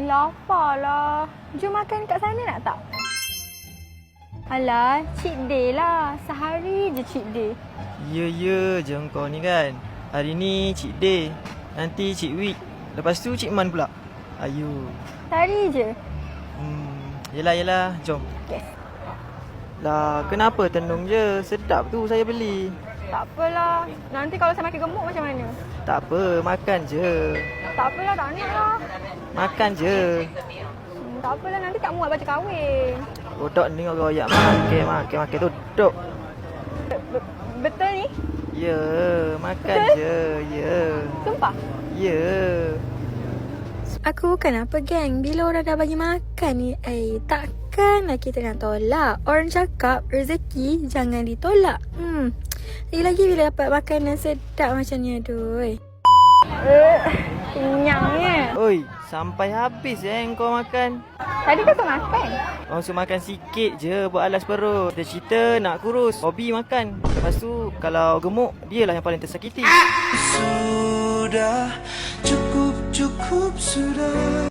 lapar lah. Jom makan kat sana nak tak? Alah, cheat day lah. Sehari je cheat day. Ya, je kau ni kan. Hari ni cheat day. Nanti cheat week. Lepas tu cheat month pula. Ayo. Sehari je. Yelah, jom. Yes. Lah, kenapa tenung je? Sedap tu saya beli. Tak apalah. Nanti kalau saya makin gemuk macam mana? Tak apa, makan je. Tak apalah, tak nak lah. Makan je. Tak apalah, nanti tak muat baju kahwin. Duduk ni orang royak makan duduk. Betul ni? Ya, makan je. Ya. Sumpah? Ya. Aku bukan apa geng. Bila orang dah bagi makan ni, takkanlah kita nak tolak. Orang cakap rezeki jangan ditolak. Lagi-lagi bila dapat makanan sedap macam ni, aduh. Kenyangnya. Oi, sampai habis kau makan. Tadi kau makan? Orang suruh makan sikit je buat alas perut. Dia cerita nak kurus, hobi makan. Lepas tu kalau gemuk, dialah yang paling tersakiti. Sudah, cukup sudah.